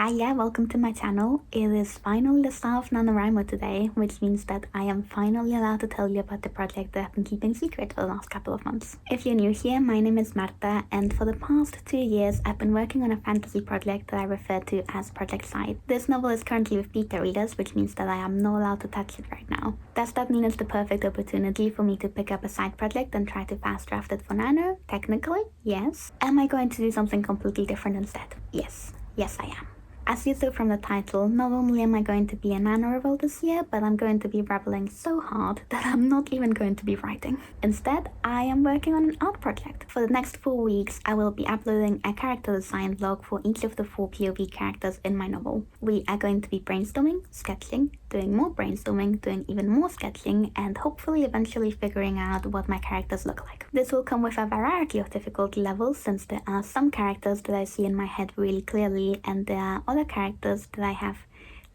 Hi, yeah, welcome to my channel. It is finally the start of NaNoWriMo today, which means that I am finally allowed to tell you about the project that I've been keeping secret for the last couple of months. If you're new here, my name is Marta, and for the past 2 years I've been working on a fantasy project that I refer to as Project Side. This novel is currently with beta readers, which means that I am not allowed to touch it right now. Does that mean it's the perfect opportunity for me to pick up a side project and try to fast draft it for Nano? Technically, yes. Am I going to do something completely different instead? Yes. Yes, I am. As you saw from the title, not only am I going to be a NaNoRival this year, but I'm going to be rebelling so hard that I'm not even going to be writing. Instead, I am working on an art project. For the next 4 weeks, I will be uploading a character design vlog for each of the 4 POV characters in my novel. We are going to be brainstorming, sketching, doing more brainstorming, doing even more sketching, and hopefully eventually figuring out what my characters look like. This will come with a variety of difficulty levels, since there are some characters that I see in my head really clearly, and there are other characters that I have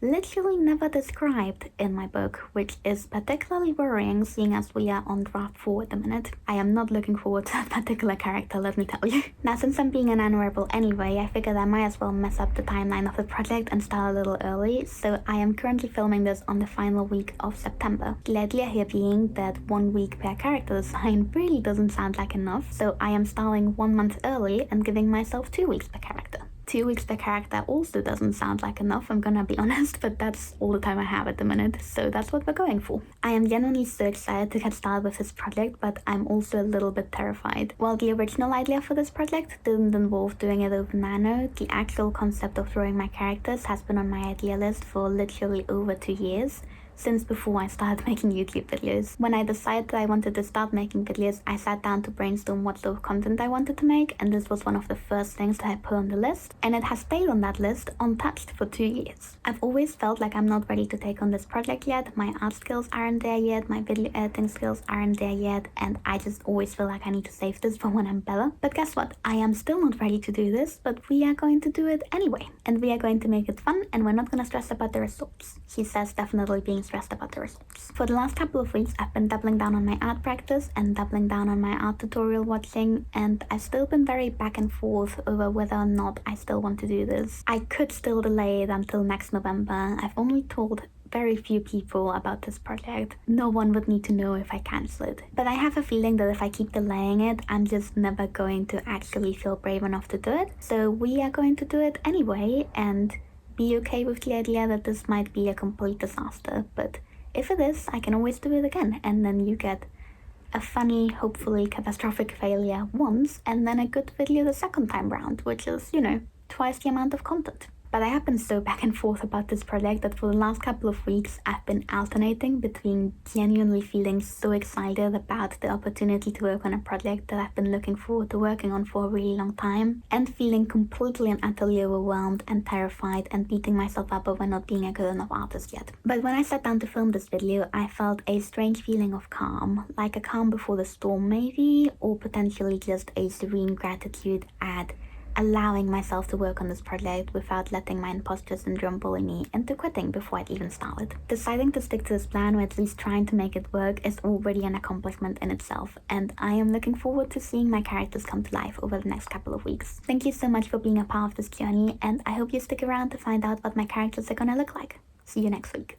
literally never described in my book, which is particularly worrying seeing as we are on draft 4 at the minute. I am not looking forward to that particular character, let me tell you. Now, since I'm being an NaNoRival anyway, I figured I might as well mess up the timeline of the project and start a little early, so I am currently filming this on the final week of September. The idea here being that 1 week per character design really doesn't sound like enough, so I am starting 1 month early and giving myself 2 weeks per character. 2 weeks per character also doesn't sound like enough, I'm gonna be honest, but that's all the time I have at the minute, so that's what we're going for. I am genuinely so excited to get started with this project, but I'm also a little bit terrified. While the original idea for this project didn't involve doing it over Nano, the actual concept of drawing my characters has been on my idea list for literally over 2 years. Since before I started making YouTube videos. When I decided that I wanted to start making videos, I sat down to brainstorm what sort of content I wanted to make, and this was one of the first things that I put on the list, and it has stayed on that list untouched for 2 years. I've always felt like I'm not ready to take on this project yet, my art skills aren't there yet, my video editing skills aren't there yet, and I just always feel like I need to save this for when I'm better. But guess what? I am still not ready to do this, but we are going to do it anyway. And we are going to make it fun, and we're not gonna stress about the results. She says, definitely being stressed about the results. For the last couple of weeks, I've been doubling down on my art practice and doubling down on my art tutorial watching, and I've still been very back and forth over whether or not I still want to do this. I could still delay it until next November. I've only told very few people about this project. No one would need to know if I cancel it. But I have a feeling that if I keep delaying it, I'm just never going to actually feel brave enough to do it. So we are going to do it anyway, and be okay with the idea that this might be a complete disaster. But if it is, I can always do it again, and then you get a funny, hopefully catastrophic failure once, and then a good video the second time round, which is, you know, twice the amount of content. But I have been so back and forth about this project that for the last couple of weeks I've been alternating between genuinely feeling so excited about the opportunity to work on a project that I've been looking forward to working on for a really long time, and feeling completely and utterly overwhelmed and terrified and beating myself up over not being a good enough artist yet. But when I sat down to film this video, I felt a strange feeling of calm, like a calm before the storm maybe, or potentially just a serene gratitude at allowing myself to work on this project without letting my imposter syndrome bully me into quitting before I'd even started. Deciding to stick to this plan, or at least trying to make it work, is already an accomplishment in itself, and I am looking forward to seeing my characters come to life over the next couple of weeks. Thank you so much for being a part of this journey, and I hope you stick around to find out what my characters are gonna look like. See you next week.